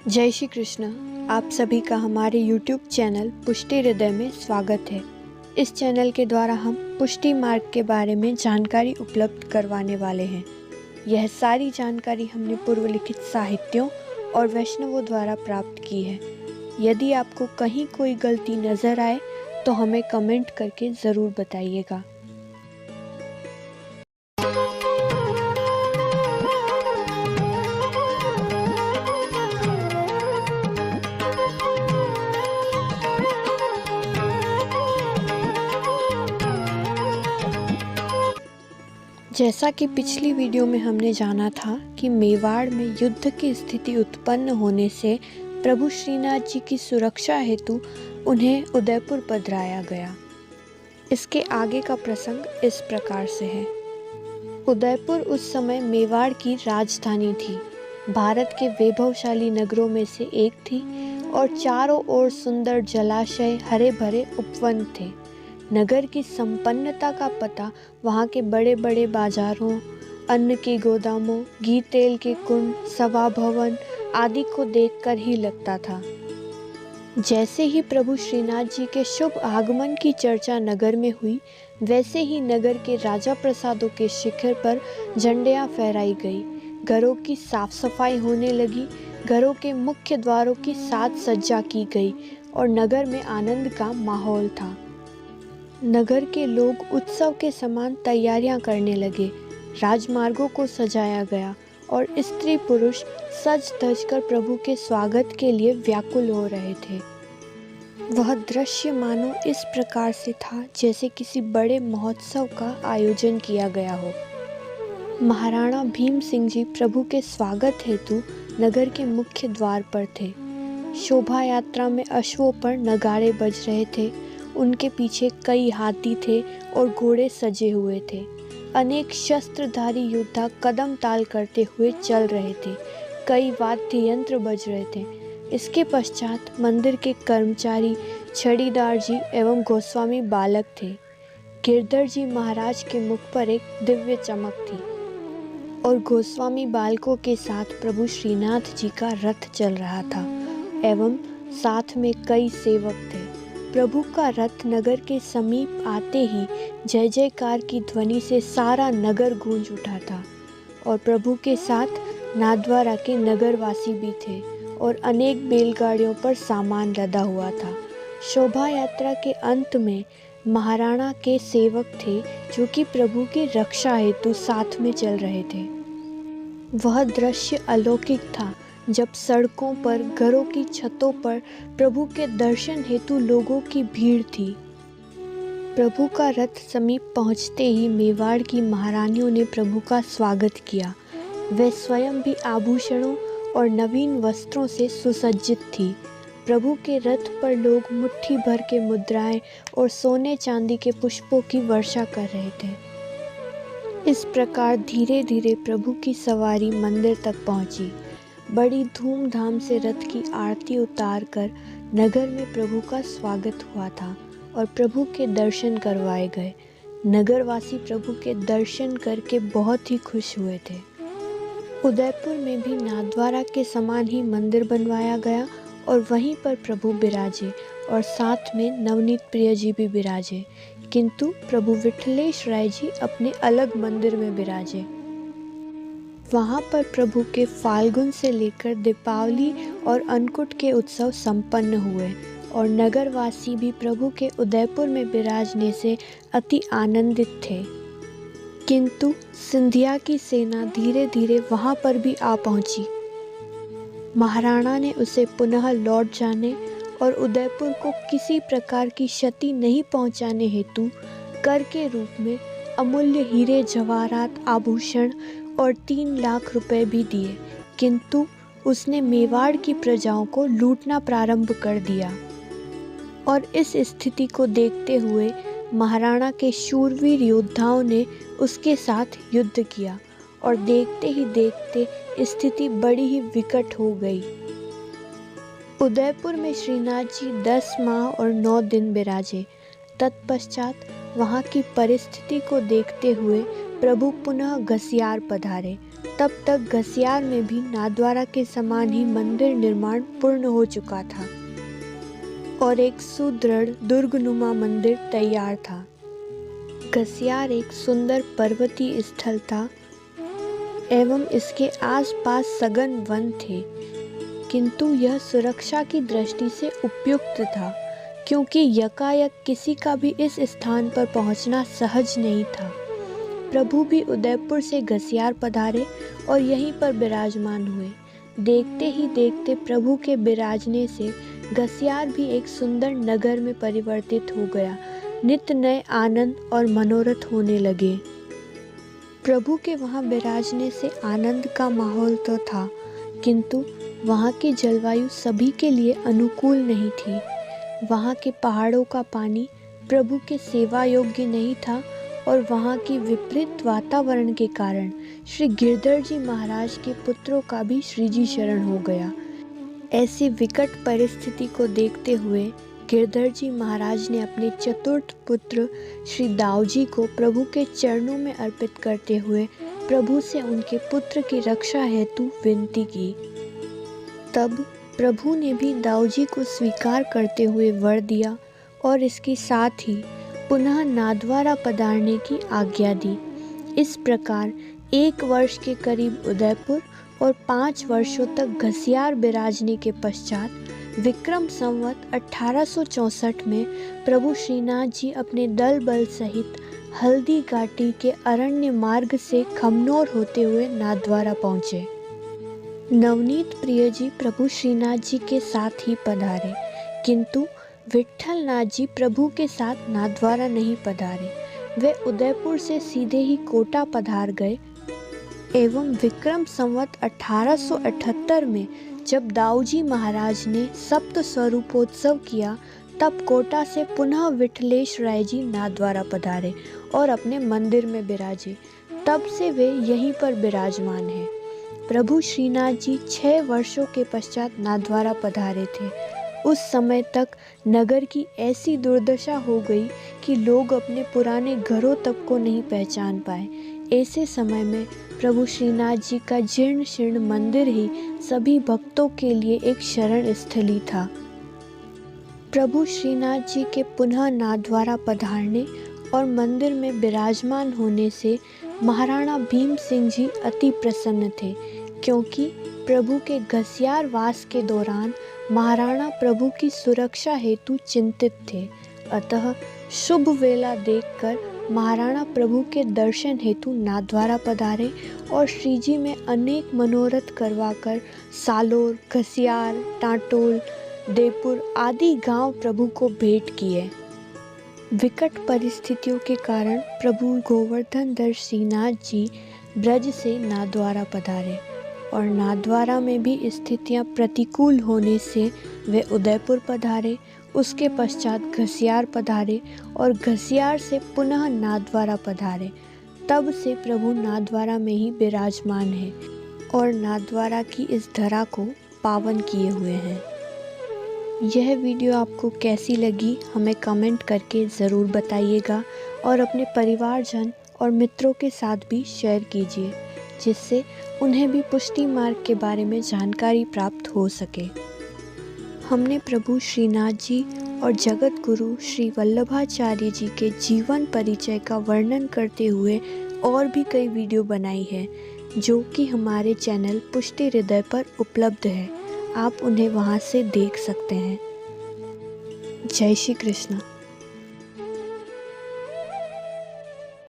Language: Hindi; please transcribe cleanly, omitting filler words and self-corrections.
जय श्री कृष्ण। आप सभी का हमारे YouTube चैनल पुष्टि हृदय में स्वागत है। इस चैनल के द्वारा हम पुष्टि मार्ग के बारे में जानकारी उपलब्ध करवाने वाले हैं। यह सारी जानकारी हमने पूर्व लिखित साहित्यों और वैष्णवों द्वारा प्राप्त की है। यदि आपको कहीं कोई गलती नज़र आए तो हमें कमेंट करके ज़रूर बताइएगा। जैसा कि पिछली वीडियो में हमने जाना था कि मेवाड़ में युद्ध की स्थिति उत्पन्न होने से प्रभु श्रीनाथ जी की सुरक्षा हेतु उन्हें उदयपुर पधराया गया। इसके आगे का प्रसंग इस प्रकार से है। उदयपुर उस समय मेवाड़ की राजधानी थी। भारत के वैभवशाली नगरों में से एक थी और चारों ओर सुंदर जलाशय, हरे भरे उपवन थे। नगर की संपन्नता का पता वहाँ के बड़े बड़े बाजारों, अन्न के गोदामों, घी तेल के कुंड, सभा भवन आदि को देखकर ही लगता था। जैसे ही प्रभु श्रीनाथ जी के शुभ आगमन की चर्चा नगर में हुई, वैसे ही नगर के राजा प्रसादों के शिखर पर झंडियाँ फहराई गई। घरों की साफ सफाई होने लगी। घरों के मुख्य द्वारों की साज सज्जा की गई और नगर में आनंद का माहौल था। नगर के लोग उत्सव के समान तैयारियां करने लगे। राजमार्गों को सजाया गया और स्त्री पुरुष सज धज कर प्रभु के स्वागत के लिए व्याकुल हो रहे थे। वह दृश्य मानो इस प्रकार से था जैसे किसी बड़े महोत्सव का आयोजन किया गया हो। महाराणा भीम सिंह जी प्रभु के स्वागत हेतु नगर के मुख्य द्वार पर थे। शोभा यात्रा में अश्वों पर नगाड़े बज रहे थे। उनके पीछे कई हाथी थे और घोड़े सजे हुए थे। अनेक शस्त्रधारी योद्धा कदम ताल करते हुए चल रहे थे। कई वाद्य यंत्र बज रहे थे। इसके पश्चात मंदिर के कर्मचारी, छड़ीदार जी एवं गोस्वामी बालक थे। गिरधर जी महाराज के मुख पर एक दिव्य चमक थी और गोस्वामी बालकों के साथ प्रभु श्रीनाथ जी का रथ चल रहा था एवं साथ में कई सेवक थे। प्रभु का रथ नगर के समीप आते ही जय जयकार की ध्वनि से सारा नगर गूंज उठा था और प्रभु के साथ नाथद्वारा के नगरवासी भी थे और अनेक बैलगाड़ियों पर सामान लदा हुआ था। शोभा यात्रा के अंत में महाराणा के सेवक थे जो कि प्रभु की रक्षा हेतु साथ में चल रहे थे। वह दृश्य अलौकिक था जब सड़कों पर, घरों की छतों पर प्रभु के दर्शन हेतु लोगों की भीड़ थी। प्रभु का रथ समीप पहुंचते ही मेवाड़ की महारानियों ने प्रभु का स्वागत किया। वे स्वयं भी आभूषणों और नवीन वस्त्रों से सुसज्जित थी। प्रभु के रथ पर लोग मुट्ठी भर के मुद्राएं और सोने चांदी के पुष्पों की वर्षा कर रहे थे। इस प्रकार धीरे धीरे प्रभु की सवारी मंदिर तक पहुंची। बड़ी धूमधाम से रथ की आरती उतार कर नगर में प्रभु का स्वागत हुआ था और प्रभु के दर्शन करवाए गए। नगरवासी प्रभु के दर्शन करके बहुत ही खुश हुए थे। उदयपुर में भी नाथद्वारा के समान ही मंदिर बनवाया गया और वहीं पर प्रभु विराजे और साथ में नवनीत प्रिय जी भी विराजे, किंतु प्रभु विठलेश राय जी अपने अलग मंदिर में विराजे। वहाँ पर प्रभु के फाल्गुन से लेकर दीपावली और अन्नकूट के उत्सव संपन्न हुए और नगरवासी भी प्रभु के उदयपुर में विराजने से अति आनंदित थे। किंतु सिंधिया की सेना धीरे धीरे वहाँ पर भी आ पहुँची। महाराणा ने उसे पुनः लौट जाने और उदयपुर को किसी प्रकार की क्षति नहीं पहुँचाने हेतु कर के रूप में अमूल्य हीरे, जवाहरात, आभूषण और 3 लाख रुपए भी दिए, किंतु उसने मेवाड़ की प्रजाओं को लूटना प्रारंभ कर दिया। और इस स्थिति को देखते हुए महाराणा के शूरवीर योद्धाओं ने उसके साथ युद्ध किया और देखते ही देखते स्थिति बड़ी ही विकट हो गई। उदयपुर में श्रीनाथ जी 10 माह और 9 दिन विराजे। तत्पश्चात वहाँ की परिस्थिति को देखते हुए प्रभु पुनः घसियार पधारे तब तक घसियार में भी नाथद्वारा के समान ही मंदिर निर्माण पूर्ण हो चुका था और एक सुदृढ़ दुर्गनुमा मंदिर तैयार था। घसियार एक सुंदर पर्वतीय स्थल था एवं इसके आसपास सघन वन थे, किंतु यह सुरक्षा की दृष्टि से उपयुक्त था क्योंकि यकायक किसी का भी इस स्थान पर पहुंचना सहज नहीं था। प्रभु भी उदयपुर से घसियार पधारे और यहीं पर विराजमान हुए। देखते ही देखते प्रभु के विराजने से घसियार भी एक सुंदर नगर में परिवर्तित हो गया। नित्य नए आनंद और मनोरथ होने लगे। प्रभु के वहाँ विराजने से आनंद का माहौल तो था, किंतु वहाँ की जलवायु सभी के लिए अनुकूल नहीं थी। वहाँ के पहाड़ों का पानी प्रभु के सेवा योग्य नहीं था और वहाँ की विपरीत वातावरण के कारण श्री गिरधर जी महाराज के पुत्रों का भी श्री जी शरण हो गया। ऐसी विकट परिस्थिति को देखते हुए गिरधर जी महाराज ने अपने चतुर्थ पुत्र श्री दाऊजी को प्रभु के चरणों में अर्पित करते हुए प्रभु से उनके पुत्र की रक्षा हेतु विनती की। तब प्रभु ने भी दाऊजी को स्वीकार करते हुए वर दिया और इसके साथ ही पुनः नाथद्वारा पधारने की आज्ञा दी। इस प्रकार 1 वर्ष के करीब उदयपुर और 5 वर्षों तक घसियार विराजने के पश्चात विक्रम संवत 1864 में प्रभु श्रीनाथ जी अपने दल बल सहित हल्दी घाटी के अरण्य मार्ग से खमनोर होते हुए नाथद्वारा पहुँचे। नवनीत प्रिय जी प्रभु श्रीनाथ जी के साथ ही पधारे, किंतु विट्ठल नाथ जी प्रभु के साथ नाथद्वारा नहीं पधारे। वे उदयपुर से सीधे ही कोटा पधार गए एवं विक्रम संवत 1878 में जब दाऊजी महाराज ने सप्त स्वरूपोत्सव किया, तब कोटा से पुनः विठलेश राय जी नाथद्वारा पधारे और अपने मंदिर में विराजे। तब से वे यहीं पर विराजमान हैं। प्रभु श्रीनाथ जी 6 वर्षों के पश्चात नाथद्वारा पधारे थे। उस समय तक नगर की ऐसी दुर्दशा हो गई कि लोग अपने पुराने घरों तक को नहीं पहचान पाए। ऐसे समय में प्रभु श्रीनाथ जी का जीर्ण शीर्ण मंदिर ही सभी भक्तों के लिए एक शरण स्थली था। प्रभु श्रीनाथ जी के पुनः नाथद्वारा पधारने और मंदिर में विराजमान होने से महाराणा भीम सिंह जी अति प्रसन्न थे, क्योंकि प्रभु के घसियार वास के दौरान महाराणा प्रभु की सुरक्षा हेतु चिंतित थे। अतः शुभ वेला देखकर महाराणा प्रभु के दर्शन हेतु नाथद्वारा पधारे और श्रीजी में अनेक मनोरथ करवाकर सालोर, घसियार, टाटोल, देवपुर आदि गांव प्रभु को भेंट किए। विकट परिस्थितियों के कारण प्रभु गोवर्धन धर श्रीनाथ जी ब्रज से नाथद्वारा पधारे और नाथद्वारा में भी स्थितियां प्रतिकूल होने से वे उदयपुर पधारे। उसके पश्चात घसियार पधारे और घसियार से पुनः नाथद्वारा पधारे। तब से प्रभु नाथद्वारा में ही विराजमान है और नाथद्वारा की इस धरा को पावन किए हुए हैं। यह वीडियो आपको कैसी लगी हमें कमेंट करके ज़रूर बताइएगा और अपने परिवारजन और मित्रों के साथ भी शेयर कीजिए, जिससे उन्हें भी पुष्टि मार्ग के बारे में जानकारी प्राप्त हो सके। हमने प्रभु श्रीनाथ जी और जगत गुरु श्री वल्लभाचार्य जी के जीवन परिचय का वर्णन करते हुए और भी कई वीडियो बनाई है, जो कि हमारे चैनल पुष्टि हृदय पर उपलब्ध है। आप उन्हें वहां से देख सकते हैं। जय श्री कृष्ण।